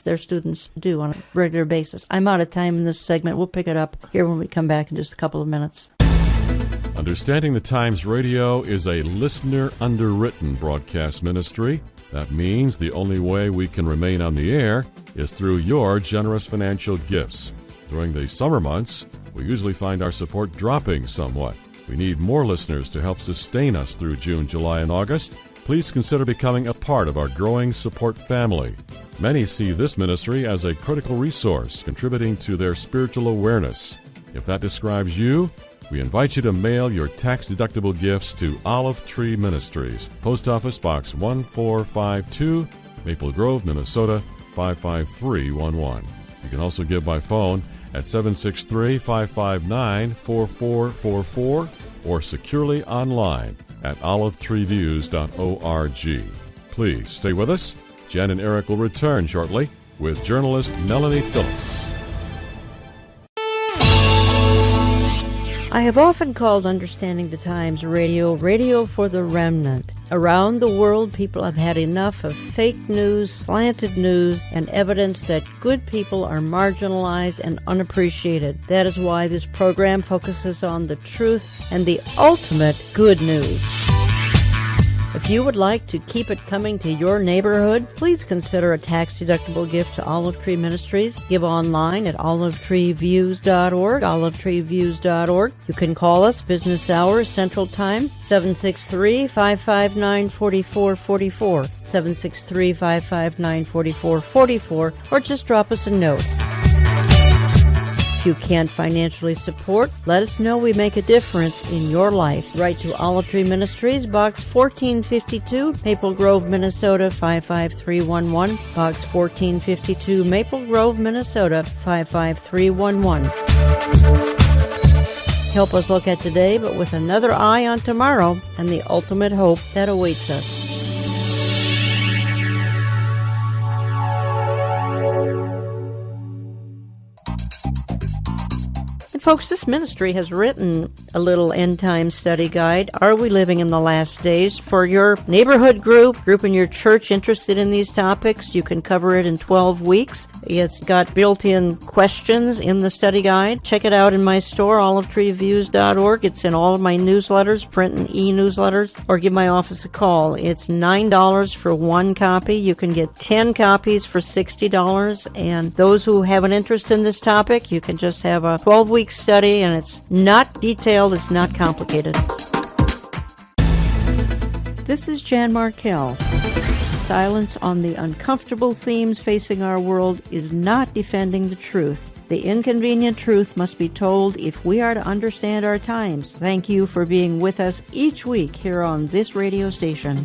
their students do on a regular basis. I'm out of time in this segment. We'll pick it up here when we come back in just a couple of minutes. Understanding the Times Radio is a listener-underwritten broadcast ministry. That means the only way we can remain on the air is through your generous financial gifts. During the summer months, we usually find our support dropping somewhat. We need more listeners to help sustain us through June, July, and August. Please consider becoming a part of our growing support family. Many see this ministry as a critical resource contributing to their spiritual awareness. If that describes you, We invite you to mail your tax-deductible gifts to Olive Tree Ministries, Post Office Box 1452, Maple Grove, Minnesota 55311. You can also give by phone at 763-559-4444 or securely online at olivetreeviews.org. Please stay with us. Jen and Eric will return shortly with journalist Melanie Phillips. I have often called Understanding the Times radio for the remnant. Around the world, people have had enough of fake news, slanted news, and evidence that good people are marginalized and unappreciated. That is why this program focuses on the truth and the ultimate good news. If you would like to keep it coming to your neighborhood, please consider a tax-deductible gift to Olive Tree Ministries. Give online at olivetreeviews.org, olivetreeviews.org. You can call us business hours Central Time, 763-559-4444, 763-559-4444, or just drop us a note. If you can't financially support, let us know. We make a difference in your life. Write to Olive Tree Ministries, Box 1452, Maple Grove, Minnesota 55311, Box 1452, Maple Grove, Minnesota 55311. Help us look at today, but with another eye on tomorrow and the ultimate hope that awaits us. Folks, this ministry has written a little end time study guide, Are We Living in the Last Days? For your neighborhood group in your church interested in these topics. You can cover it in 12 weeks. It's got built-in questions in the study guide. Check it out in my store, olivetreeviews.org. It's in all of my newsletters, print and e-newsletters, or give my office a call. It's $9 for one copy. You can get 10 copies for $60, and those who have an interest in this topic, you can just have a 12-week study, and it's not detailed, it's not complicated. This is Jan Markell. Silence on the uncomfortable themes facing our world is not defending the truth. The inconvenient truth must be told if we are to understand our times. Thank you for being with us each week here on this radio station.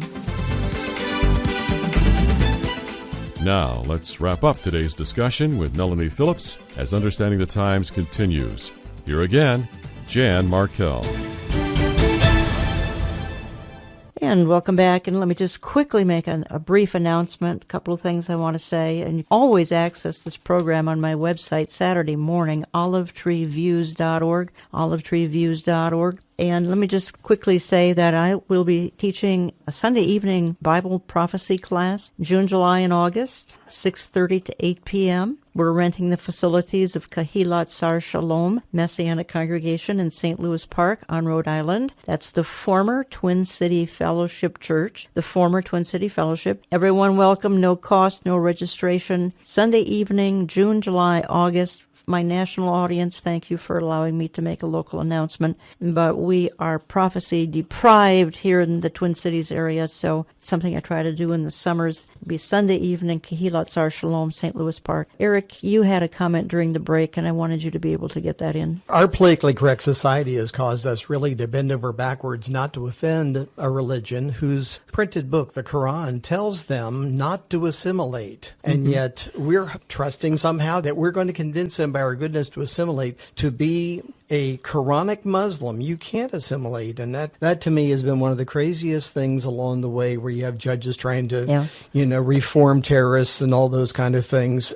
Now, let's wrap up today's discussion with Melanie Phillips as Understanding the Times continues. Here again, Jan Markell. And welcome back. And let me just quickly make a brief announcement, a couple of things I want to say. And you can always access this program on my website Saturday morning, olivetreeviews.org, olivetreeviews.org. And let me just quickly say that I will be teaching a Sunday evening Bible prophecy class, June, July, and August, 6:30 to 8 p.m. We're renting the facilities of Kahilat Sar Shalom Messianic Congregation in St. Louis Park on Rhode Island. That's the former Twin City Fellowship Church, the former Twin City Fellowship. Everyone welcome, no cost, no registration. Sunday evening, June, July, August. My national audience, thank you for allowing me to make a local announcement. But we are prophecy deprived here in the Twin Cities area, so it's something I try to do in the summers. It'll be Sunday evening, Kahilat Sar Shalom, St. Louis Park. Eric, you had a comment during the break, and I wanted you to be able to get that in. Our politically correct society has caused us really to bend over backwards not to offend a religion whose printed book, the Quran, tells them not to assimilate. And yet we're trusting somehow that we're going to convince them by our goodness to assimilate, to be a Quranic Muslim. You can't assimilate. And that to me has been one of the craziest things along the way, where you have judges trying to, reform terrorists and all those kind of things.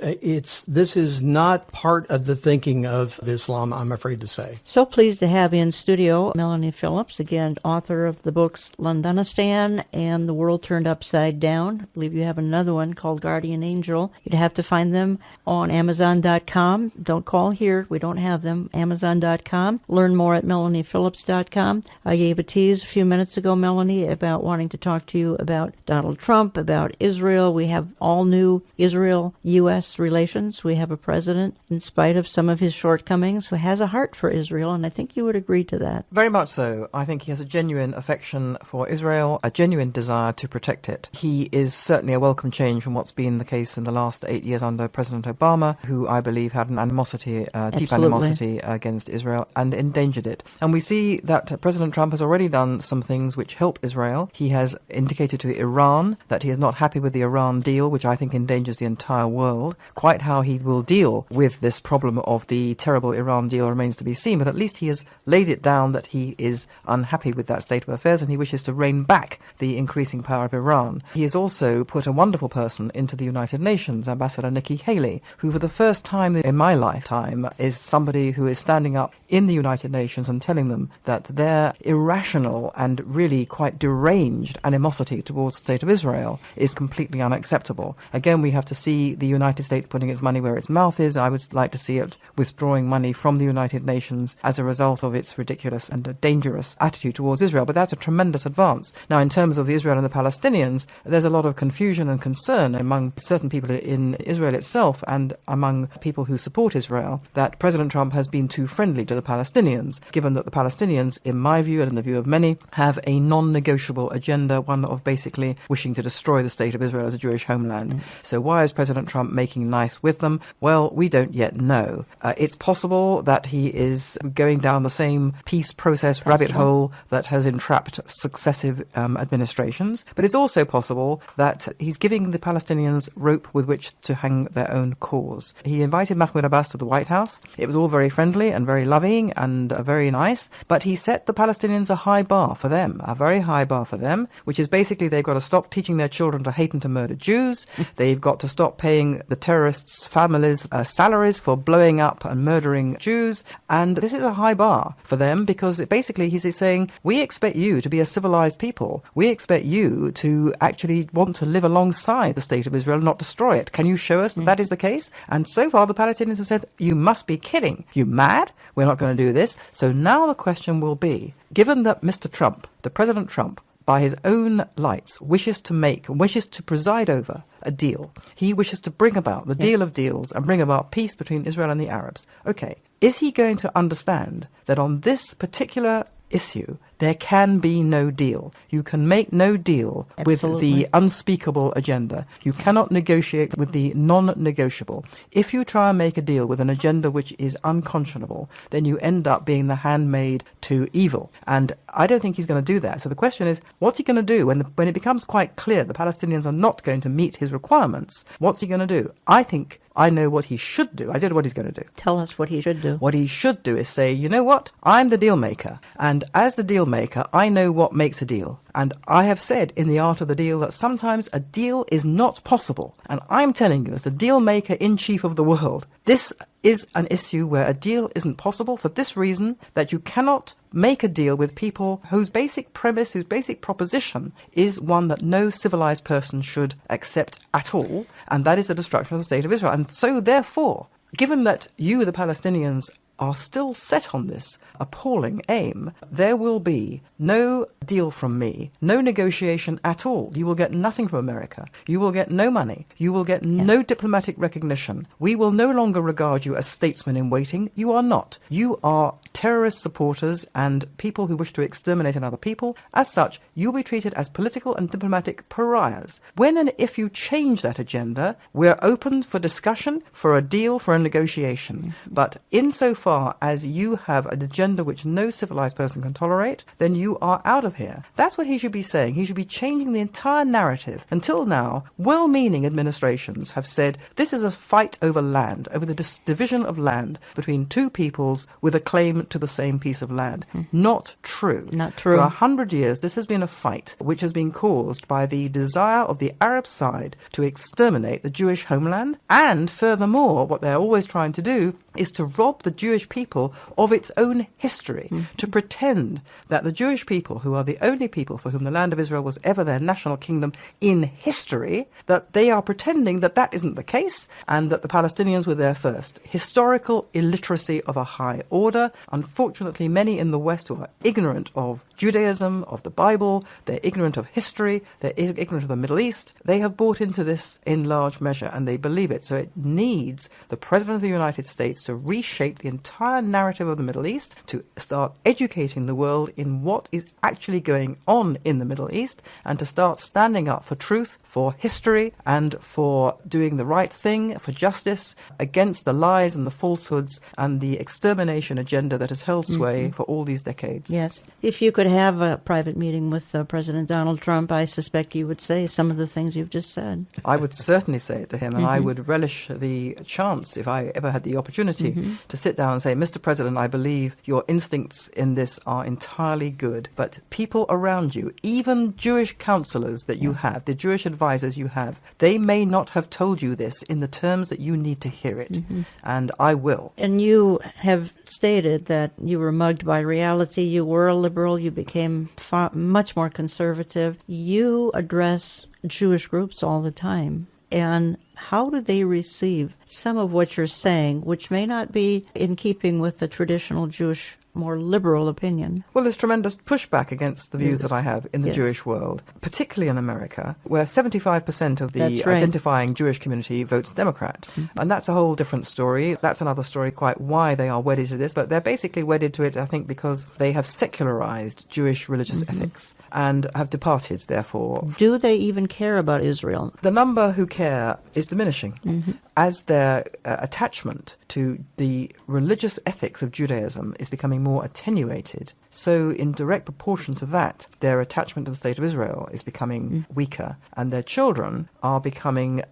This is not part of the thinking of Islam, I'm afraid to say. So pleased to have in studio Melanie Phillips, again, author of the books Londonistan and The World Turned Upside Down. I believe you have another one called Guardian Angel. You'd have to find them on Amazon.com. Don't call here. We don't have them. Amazon.com. Learn more at MelaniePhillips.com. I gave a tease a few minutes ago, Melanie, about wanting to talk to you about Donald Trump, about Israel. We have all new Israel-U.S. relations. We have a president, in spite of some of his shortcomings, who has a heart for Israel, and I think you would agree to that. Very much so. I think he has a genuine affection for Israel, a genuine desire to protect it. He is certainly a welcome change from what's been the case in the last 8 years under President Obama, who I believe had an animosity, deep animosity against Israel. Israel and endangered it. And we see that President Trump has already done some things which help Israel. He has indicated to Iran that he is not happy with the Iran deal, which I think endangers the entire world. Quite how he will deal with this problem of the terrible Iran deal remains to be seen, but at least he has laid it down that he is unhappy with that state of affairs and he wishes to rein back the increasing power of Iran. He has also put a wonderful person into the United Nations, Ambassador Nikki Haley, who for the first time in my lifetime is somebody who is standing up in the United Nations and telling them that their irrational and really quite deranged animosity towards the state of Israel is completely unacceptable. Again, we have to see the United States putting its money where its mouth is. I would like to see it withdrawing money from the United Nations as a result of its ridiculous and dangerous attitude towards Israel. But that's a tremendous advance. Now, in terms of Israel and the Palestinians, there's a lot of confusion and concern among certain people in Israel itself and among people who support Israel that President Trump has been too friendly to the Palestinians, given that the Palestinians, in my view and in the view of many, have a non-negotiable agenda, one of basically wishing to destroy the state of Israel as a Jewish homeland. So why is President Trump making nice with them? Well, we don't yet know. It's possible that he is going down the same peace process rabbit hole that has entrapped successive administrations, but it's also possible that he's giving the Palestinians rope with which to hang their own cause. He invited Mahmoud Abbas to the White House. It was all very friendly and very loving and very nice, but he set the Palestinians a high bar for them, a very high bar for them, which is basically they've got to stop teaching their children to hate and to murder Jews. They've got to stop paying the terrorists' families salaries for blowing up and murdering Jews. And this is a high bar for them because basically he's saying, we expect you to be a civilized people. We expect you to actually want to live alongside the state of Israel and not destroy it. Can you show us that is the case? And so far the Palestinians have said, you must be kidding. You mad? We're not going to do this. So now the question will be, given that Mr. Trump, the President Trump, by his own lights, wishes to preside over a deal. He wishes to bring about the deal of deals and bring about peace between Israel and the Arabs. Okay, is he going to understand that on this particular issue, there can be no deal? You can make no deal with the unspeakable agenda. You cannot negotiate with the non-negotiable. If you try and make a deal with an agenda which is unconscionable, then you end up being the handmaid to evil. And I don't think he's going to do that. So the question is, what's he going to do when it becomes quite clear the Palestinians are not going to meet his requirements? What's he going to do? I think I know what he should do. I don't know what he's going to do. Tell us what he should do. What he should do is say, you know what? I'm the deal maker. And as the deal maker, I know what makes a deal. And I have said in The Art of the Deal that sometimes a deal is not possible. And I'm telling you, as the deal maker in chief of the world, this is an issue where a deal isn't possible for this reason, that you cannot make a deal with people whose basic premise, whose basic proposition is one that no civilized person should accept at all, and that is the destruction of the state of Israel. And so, therefore, given that you, the Palestinians, are still set on this appalling aim, there will be no deal from me, no negotiation at all. You will get nothing from America. You will get no money. You will get no diplomatic recognition. We will no longer regard you as statesmen in waiting. You are not. You are terrorist supporters and people who wish to exterminate another people. As such, you'll be treated as political and diplomatic pariahs. When and if you change that agenda, we're open for discussion, for a deal, for a negotiation. But insofar as you have an agenda which no civilized person can tolerate, then you are out of here. That's what he should be saying. He should be changing the entire narrative. Until now, well-meaning administrations have said this is a fight over land, over the division of land between two peoples with a claim to the same piece of land. Not true. Not true. For 100 years, this has been a fight which has been caused by the desire of the Arab side to exterminate the Jewish homeland, and furthermore, what they're always trying to do is to rob the Jewish people of its own history, to pretend that the Jewish people, who are the only people for whom the land of Israel was ever their national kingdom in history, that they are pretending that that isn't the case and that the Palestinians were there first. Historical illiteracy of a high order. Unfortunately, many in the West who are ignorant of Judaism, of the Bible, they're ignorant of history, they're ignorant of the Middle East, they have bought into this in large measure and they believe it. So it needs the President of the United States to reshape the entire entire narrative of the Middle East, to start educating the world in what is actually going on in the Middle East, and to start standing up for truth, for history, and for doing the right thing, for justice, against the lies and the falsehoods and the extermination agenda that has held sway for all these decades. Yes. If you could have a private meeting with President Donald Trump, I suspect you would say some of the things you've just said. I would certainly say it to him, and I would relish the chance, if I ever had the opportunity, to sit down and say, Mr. President, I believe your instincts in this are entirely good, but people around you, even Jewish counselors that you have, the Jewish advisors you have, they may not have told you this in the terms that you need to hear it, and I will. And you have stated that you were mugged by reality. You were a liberal. You became much more conservative. You address Jewish groups all the time. And how do they receive some of what you're saying, which may not be in keeping with the traditional Jewish, more liberal opinion? Well, there's tremendous pushback against the views that I have in the Jewish world, particularly in America, where 75% of the identifying Jewish community votes Democrat. And that's a whole different story. That's another story, quite why they are wedded to this, but they're basically wedded to it, I think, because they have secularized Jewish religious ethics and have departed, therefore. Do they even care about Israel? The number who care is diminishing as their attachment to the religious ethics of Judaism is becoming more attenuated. So in direct proportion to that, their attachment to the State of Israel is becoming weaker, and their children are being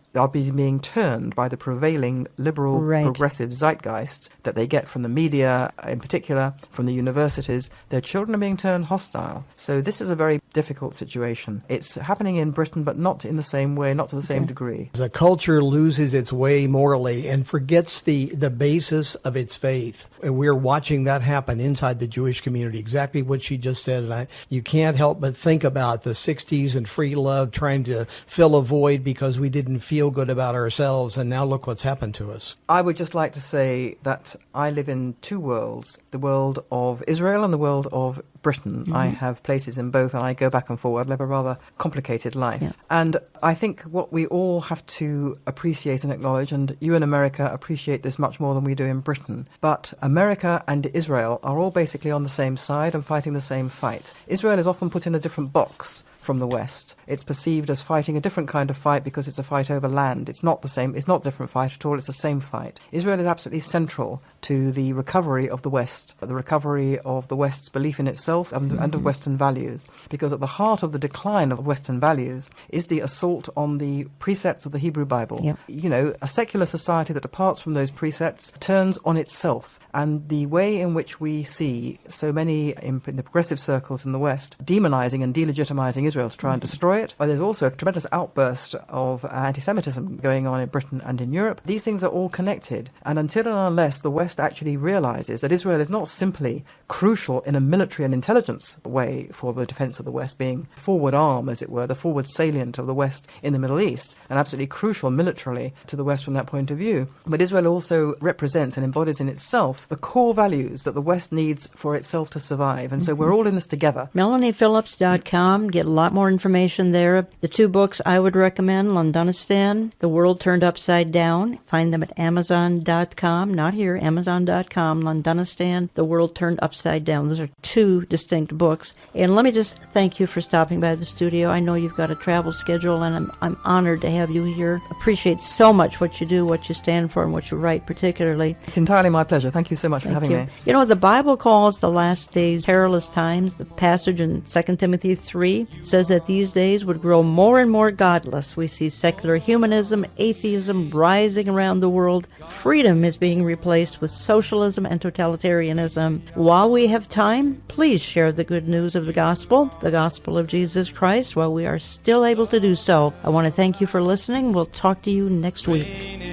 turned by the prevailing liberal, progressive zeitgeist that they get from the media, in particular from the universities. Their children are being turned hostile. So this is a very difficult situation. It's happening in Britain, but not in the same way, not to the same degree. As a culture loses its way morally and forgets the basis of its faith, and we're watching that happen inside the Jewish community, exactly what she just said. And you can't help but think about the 60s and free love trying to fill a void because we didn't feel good about ourselves, and now look what's happened to us. I would just like to say that I live in two worlds, the world of Israel and the world of Britain. I have places in both, and I go back and forward. I live a rather complicated life. And I think what we all have to appreciate and acknowledge, and you in America appreciate this much more than we do in Britain, but America and Israel are all basically on the same side and fighting the same fight. Israel is often put in a different box from the West. It's perceived as fighting a different kind of fight because it's a fight over land. It's not the same. It's not a different fight at all. It's the same fight. Israel is absolutely central to the recovery of the West, the recovery of the West's belief in itself and of Western values. Because at the heart of the decline of Western values is the assault on the precepts of the Hebrew Bible. You know, a secular society that departs from those precepts turns on itself. And the way in which we see so many in the progressive circles in the West demonizing and delegitimizing Israel to try and destroy it, but there's also a tremendous outburst of anti-Semitism going on in Britain and in Europe. These things are all connected. And until and unless the West actually realizes that Israel is not simply crucial in a military and intelligence way for the defense of the West, being forward arm, as it were, the forward salient of the West in the Middle East, and absolutely crucial militarily to the West from that point of view. But Israel also represents and embodies in itself the core values that the West needs for itself to survive. And so we're all in this together. MelaniePhillips.com. Get a lot more information there. The two books I would recommend, Londonistan, The World Turned Upside Down. Find them at Amazon.com. Not here, Amazon.com. Londonistan, The World Turned Upside Down. Those are two distinct books. And let me just thank you for stopping by the studio. I know you've got a travel schedule, and I'm honored to have you here. Appreciate so much what you do, what you stand for, and what you write particularly. It's entirely my pleasure. Thank you so much for having me. You know, the Bible calls the last days perilous times. The passage in 2 Timothy 3 says that these days would grow more and more godless. We see secular humanism, atheism rising around the world. Freedom is being replaced with socialism and totalitarianism. While we have time, please share the good news of the gospel of Jesus Christ, while we are still able to do so. I want to thank you for listening. We'll talk to you next week.